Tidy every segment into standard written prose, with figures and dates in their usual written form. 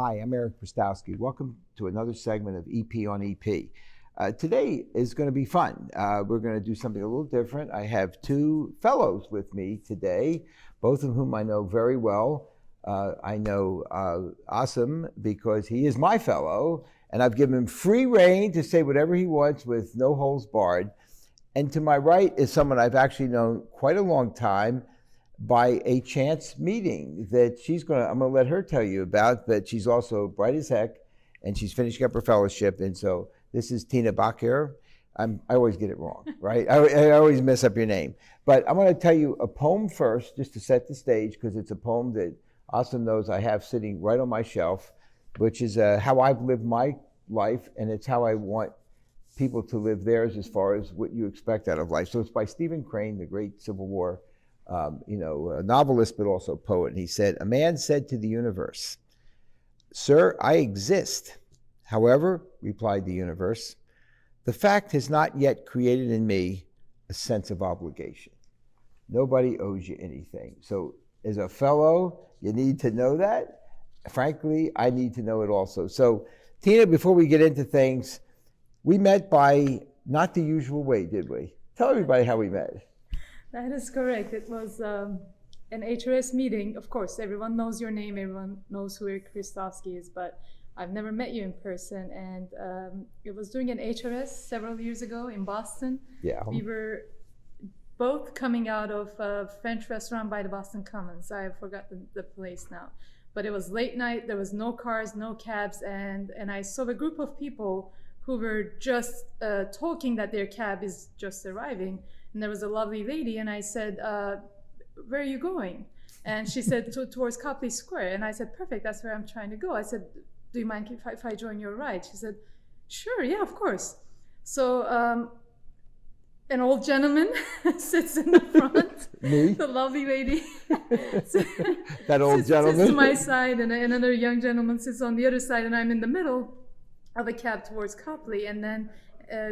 Hi, I'm Eric Prystowsky. Welcome to another segment of EP on EP. Today is going to be fun. We're going to do something a little different. I have two fellows with me today, both of whom I know very well. I know Asim because he is my fellow, and I've given him free rein to say whatever he wants with no holds barred. And to my right is someone I've actually known quite a long time by a chance meeting that I'm gonna let her tell you about, but she's also bright as heck, and she's finishing up her fellowship. And so this is Tina Baykaner. I always get it wrong, right? I always mess up your name. But I'm gonna tell you a poem first, just to set the stage, because it's a poem that Asim knows I have sitting right on my shelf, which is how I've lived my life, and it's how I want people to live theirs as far as what you expect out of life. So it's by Stephen Crane, the great Civil War a novelist, but also poet. And he said, "A man said to the universe, 'Sir, I exist. However,' replied the universe, 'the fact has not yet created in me a sense of obligation.'" Nobody owes you anything. So as a fellow, you need to know that. Frankly, I need to know it also. So Tina, before we get into things, we met by not the usual way, did we? Tell everybody how we met. That is correct. It was an HRS meeting. Of course, everyone knows your name. Everyone knows who Eric Prystowsky is, but I've never met you in person. And it was during an HRS several years ago in Boston. Yeah. We were both coming out of a French restaurant by the Boston Commons. I forgot the place now. But it was late night. There was no cars, no cabs. And I saw a group of people who were just talking that their cab is just arriving. And there was a lovely lady, and I said, "Where are you going?" And she said, "Towards Copley Square." And I said, "Perfect, that's where I'm trying to go." I said, "Do you mind if I join your ride?" She said, "Sure, yeah, of course." So an old gentleman sits in the front. Me? The lovely lady. That old gentleman? Sits to my side, and another young gentleman sits on the other side, and I'm in the middle of a cab towards Copley. And then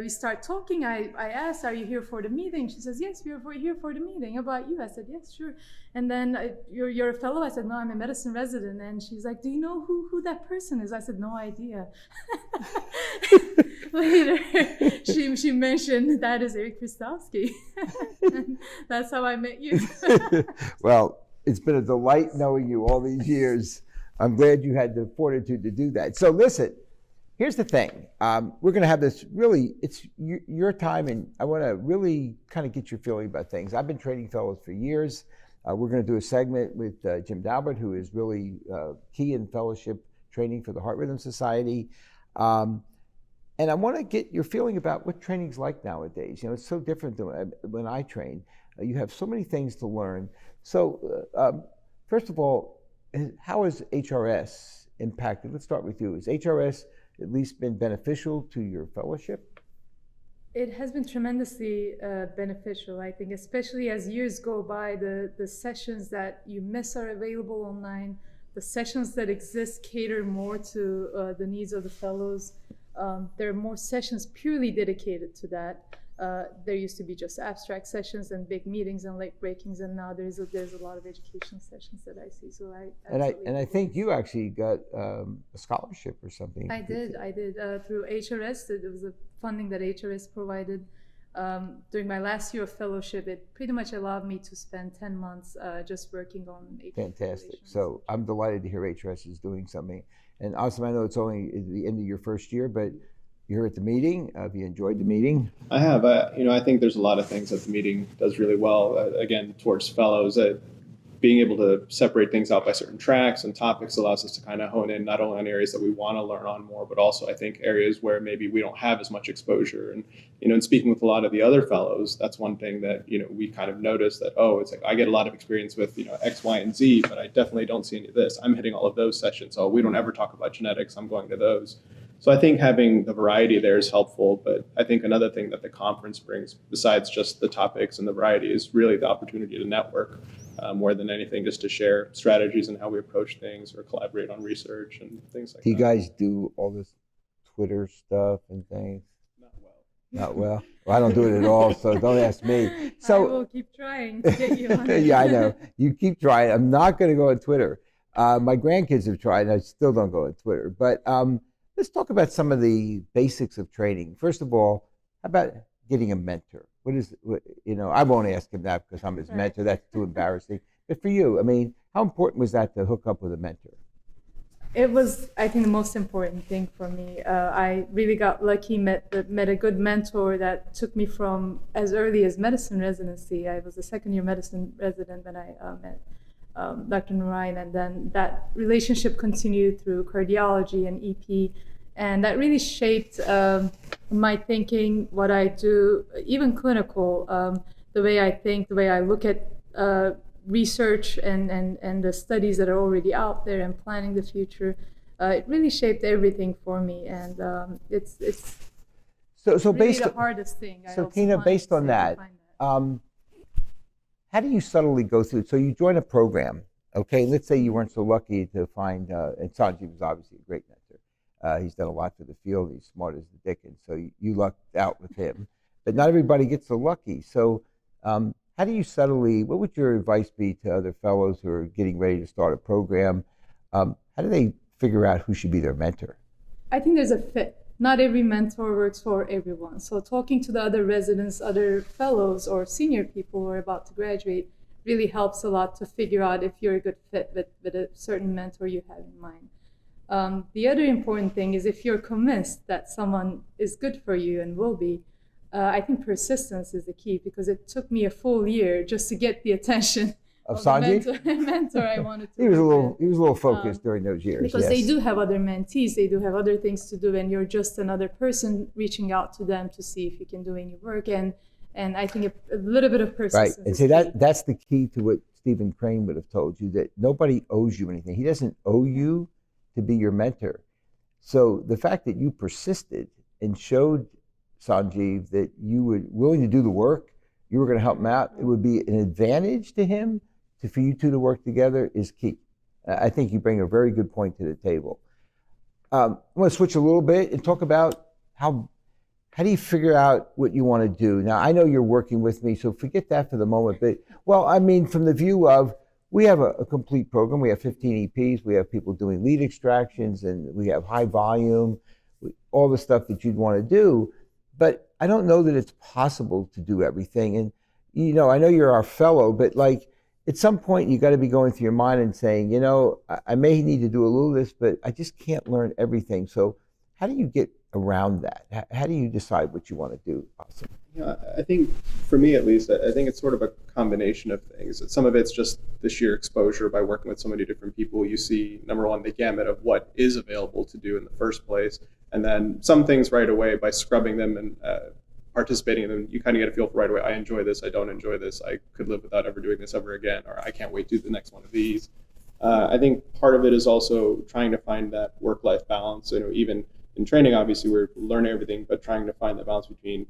we start talking. I asked, "Are you here for the meeting?" She says, "Yes, we're here for the meeting. How about you?" I said, "Yes, sure." And then, you're a fellow?" I said, "No, I'm a medicine resident." And she's like, "Do you know who that person is?" I said, "No idea." Later, she mentioned, "That is Eric Prystowsky." And that's how I met you. Well, it's been a delight knowing you all these years. I'm glad you had the fortitude to do that. So listen, here's the thing. We're going to have this it's your time, and I want to really kind of get your feeling about things. I've been training fellows for years. We're going to do a segment with Jim Dalbert, who is really key in fellowship training for the Heart Rhythm Society. And I want to get your feeling about what training's like nowadays. You know, it's so different than when I trained. You have so many things to learn. So first of all, how has HRS impacted? Let's start with you. Has HRS at least been beneficial to your fellowship? It has been tremendously beneficial, I think, especially as years go by. The sessions that you miss are available online. The sessions that exist cater more to the needs of the fellows. There are more sessions purely dedicated to that. There used to be just abstract sessions and big meetings and late breakings, and now there's a lot of education sessions that I see. So I think you actually got a scholarship or something. I did through HRS. There was a funding that HRS provided during my last year of fellowship. It pretty much allowed me to spend 10 months just working on HRS. Fantastic. So I'm delighted to hear HRS is doing something. And Asim, I know it's only at the end of your first year, but you're at the meeting. Have you enjoyed the meeting? I have. I think there's a lot of things that the meeting does really well. Again, towards fellows, being able to separate things out by certain tracks and topics allows us to kind of hone in not only on areas that we want to learn on more, but also I think areas where maybe we don't have as much exposure. And in speaking with a lot of the other fellows, that's one thing that we kind of notice that, it's like I get a lot of experience with X, Y, and Z, but I definitely don't see any of this. I'm hitting all of those sessions. Oh, we don't ever talk about genetics. I'm going to those. So I think having the variety there is helpful, but I think another thing that the conference brings, besides just the topics and the variety, is really the opportunity to network more than anything, just to share strategies and how we approach things or collaborate on research and things like that. Do you guys do all this Twitter stuff and things? Not well. Well, I don't do it at all, so don't ask me. So I will keep trying to get you on. Yeah, I know. You keep trying. I'm not going to go on Twitter. My grandkids have tried, and I still don't go on Twitter. But let's talk about some of the basics of training. First of all, how about getting a mentor? I won't ask him that because I'm his mentor. That's too embarrassing. But for you, I mean, how important was that to hook up with a mentor? It was, I think, the most important thing for me. I really got lucky, met a good mentor that took me from as early as medicine residency. I was a second-year medicine resident when I met Dr. Narayan, and then that relationship continued through cardiology and EP, and that really shaped my thinking, what I do, even clinical, the way I think, the way I look at research and the studies that are already out there and planning the future. It really shaped everything for me, and it's so really based the hardest thing. So Tina, based on that, how do you subtly go through it? So you join a program, okay? Let's say you weren't so lucky to find, and Sanjeev was obviously a great mentor. He's done a lot for the field. He's smart as the dickens, so you lucked out with him. But not everybody gets so lucky. So how do you subtly, what would your advice be to other fellows who are getting ready to start a program? How do they figure out who should be their mentor? I think there's a fit. Not every mentor works for everyone. So talking to the other residents, other fellows, or senior people who are about to graduate really helps a lot to figure out if you're a good fit with a certain mentor you have in mind. The other important thing is if you're convinced that someone is good for you and will be, I think persistence is the key, because it took me a full year just to get the attention of Sanjeev? mentor I wanted to. He was a little focused during those years. Because yes. they do have other mentees, they do have other things to do, and you're just another person reaching out to them to see if you can do any work. And I think a little bit of persistence. Right, and see that's the key to what Stephen Crane would have told you, that nobody owes you anything. He doesn't owe you to be your mentor. So the fact that you persisted and showed Sanjeev that you were willing to do the work, you were going to help him out, it would be an advantage to him for you two to work together is key. I think you bring a very good point to the table. I want to switch a little bit and talk about how do you figure out what you want to do? Now, I know you're working with me, so forget that for the moment. But, well, I mean, from the view of, we have a complete program. We have 15 EPs. We have people doing lead extractions, and we have high volume, all the stuff that you'd want to do. But I don't know that it's possible to do everything. And, I know you're our fellow, but like, at some point, you got to be going through your mind and saying, I may need to do a little of this, but I just can't learn everything. So how do you get around that? How do you decide what you want to do? Awesome. I think, for me at least, I think it's sort of a combination of things. Some of it's just the sheer exposure by working with so many different people. You see, number one, the gamut of what is available to do in the first place. And then some things right away, by scrubbing them and participating in them, you kind of get a feel for right away, I enjoy this, I don't enjoy this, I could live without ever doing this ever again, or I can't wait to do the next one of these. I think part of it is also trying to find that work-life balance. Even in training, obviously, we're learning everything, but trying to find the balance between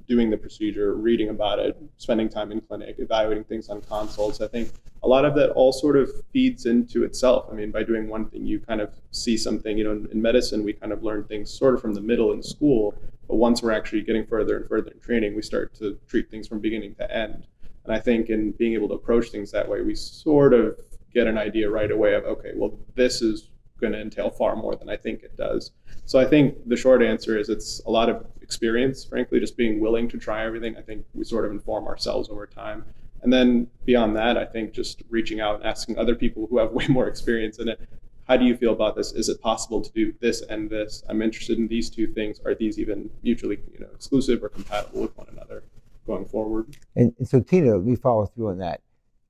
doing the procedure, reading about it, spending time in clinic, evaluating things on consults. I think a lot of that all sort of feeds into itself. I mean, by doing one thing, you kind of see something. In medicine, we kind of learn things sort of from the middle in school, but once we're actually getting further and further in training, we start to treat things from beginning to end. And I think in being able to approach things that way, we sort of get an idea right away of, okay, well, this is going to entail far more than I think it does. So I think the short answer is it's a lot of experience, frankly, just being willing to try everything. I think we sort of inform ourselves over time. And then beyond that, I think just reaching out and asking other people who have way more experience in it, how do you feel about this? Is it possible to do this and this? I'm interested in these two things. Are these even mutually exclusive or compatible with one another going forward? And so Tina, we follow through on that.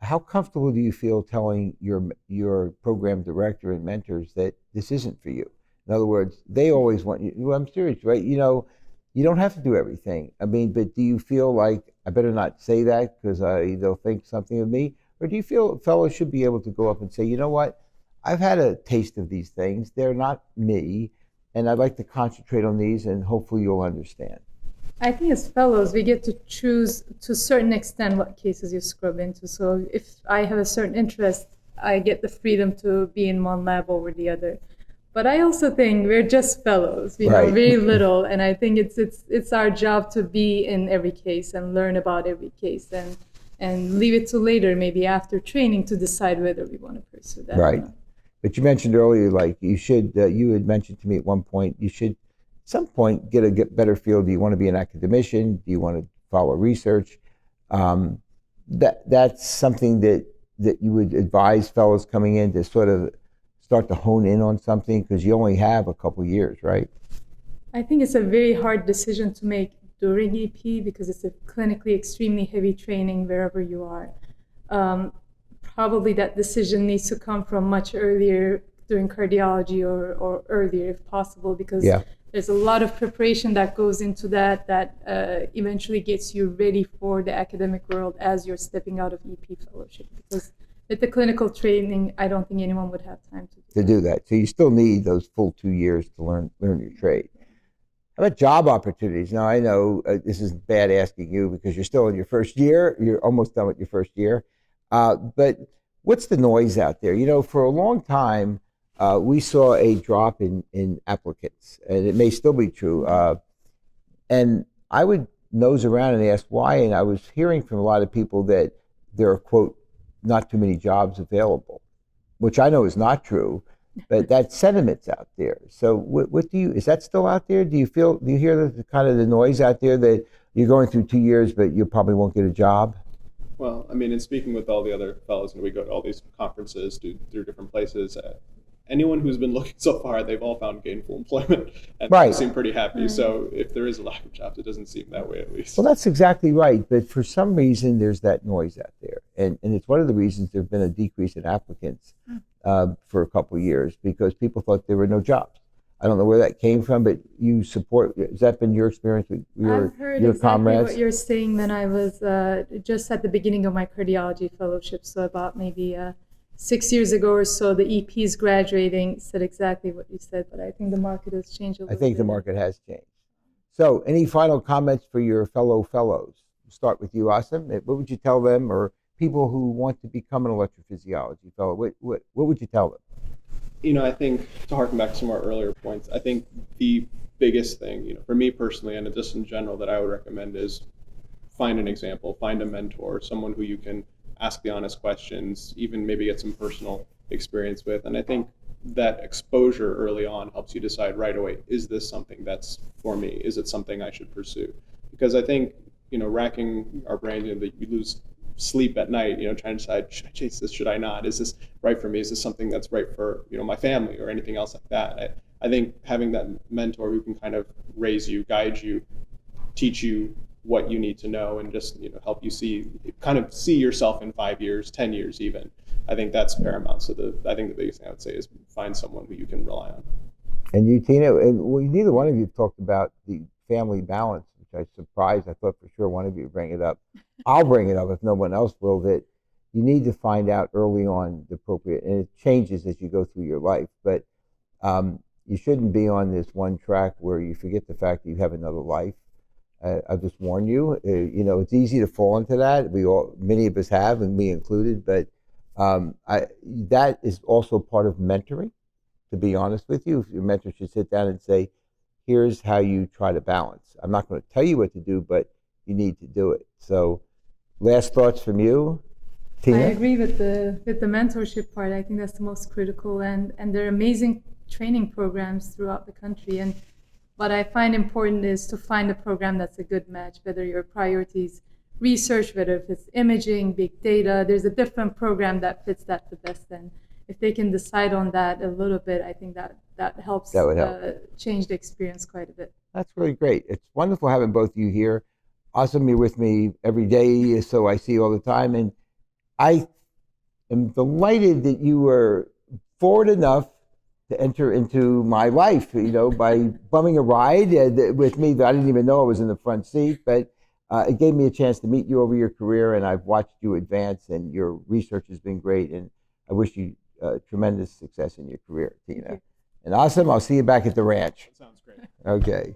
How comfortable do you feel telling your program director and mentors that this isn't for you? In other words, they always want you. Well, I'm serious, right? You don't have to do everything. I mean, but do you feel like I better not say that because they'll think something of me? Or do you feel fellows should be able to go up and say, you know what? I've had a taste of these things. They're not me, and I'd like to concentrate on these, and hopefully you'll understand. I think as fellows, we get to choose to a certain extent what cases you scrub into. So if I have a certain interest, I get the freedom to be in one lab over the other. But I also think we're just fellows. We know very little, and I think it's our job to be in every case and learn about every case and leave it to later, maybe after training, to decide whether we want to pursue that. Right. But you mentioned earlier, like you should, you had mentioned to me at one point, you should at some point get better feel. Do you want to be an academician? Do you want to follow research? That's something that you would advise fellows coming in to sort of start to hone in on something, because you only have a couple years, right? I think it's a very hard decision to make during EP because it's a clinically extremely heavy training wherever you are. Probably that decision needs to come from much earlier during cardiology or earlier if possible, because there's a lot of preparation that goes into that eventually gets you ready for the academic world as you're stepping out of EP fellowship. Because with the clinical training, I don't think anyone would have time to do that. So you still need those full 2 years to learn your trade. How about job opportunities? Now, I know this is bad asking you because you're still in your first year. You're almost done with your first year. But what's the noise out there? You know, for a long time, we saw a drop in applicants, and it may still be true. And I would nose around and ask why, and I was hearing from a lot of people that there are, quote, not too many jobs available, which I know is not true. But that sentiment's out there. So what do you, is that still out there? Do you hear the kind of the noise out there that you're going through 2 years, but you probably won't get a job? Well, I mean, in speaking with all the other fellows, and we go to all these conferences through different places, anyone who's been looking so far, they've all found gainful employment, and they seem pretty happy. So if there is a lack of jobs, it doesn't seem that way, at least. Well, that's exactly right. But for some reason, there's that noise out there. And it's one of the reasons there's been a decrease in applicants for a couple of years, because people thought there were no jobs. I don't know where that came from, but you support, has that been your experience with your I've heard your exactly comrades? What you're saying when I was just at the beginning of my cardiology fellowship, so about maybe 6 years ago or so, the EPs graduating said exactly what you said, but I think the market has changed a little bit. I think the market has changed. So any final comments for your fellows? We'll start with you, Asim. What would you tell them, or people who want to become an electrophysiology fellow? What would you tell them? You know, I think, to harken back to some of our earlier points, I think the biggest thing, you know, for me personally, and just in general, that I would recommend is find an example, find a mentor, someone who you can ask the honest questions, even maybe get some personal experience with. And I think that exposure early on helps you decide right away, is this something that's for me? Is it something I should pursue? Because I think, you know, racking our brains, you know, that we lose sleep at night, you know, trying to decide, should I chase this, should I not? Is this right for me? Is this something that's right for, you know, my family or anything else like that? I think having that mentor who can kind of raise you, guide you, teach you what you need to know, and just, you know, help you see yourself in 5 years, 10 years even. I think that's paramount. So I think the biggest thing I would say is find someone who you can rely on. And you, Tina, well, neither one of you talked about the family balance, which I was surprised. I thought for sure one of you would bring it up. I'll bring it up if no one else will, that you need to find out early on the appropriate, and it changes as you go through your life, but you shouldn't be on this one track where you forget the fact that you have another life. I'll just warn you, you know, it's easy to fall into that. Many of us have, and me included, but that is also part of mentoring, to be honest with you. Your mentor should sit down and say, here's how you try to balance. I'm not going to tell you what to do, but you need to do it. So last thoughts from you, Tina? I agree with the mentorship part. I think that's the most critical, and there are amazing training programs throughout the country. And what I find important is to find a program that's a good match, whether your priorities research, whether if it's imaging, big data, there's a different program that fits that the best. And if they can decide on that a little bit, I think that helps That would help. Change the experience quite a bit. That's really great. It's wonderful having both of you here. Awesome, you're with me every day, so I see you all the time. And I am delighted that you were forward enough to enter into my life, you know, by bumming a ride with me that I didn't even know I was in the front seat, but it gave me a chance to meet you over your career, and I've watched you advance, and your research has been great, and I wish you tremendous success in your career, Tina. And Asim, I'll see you back at the ranch. That sounds great. Okay.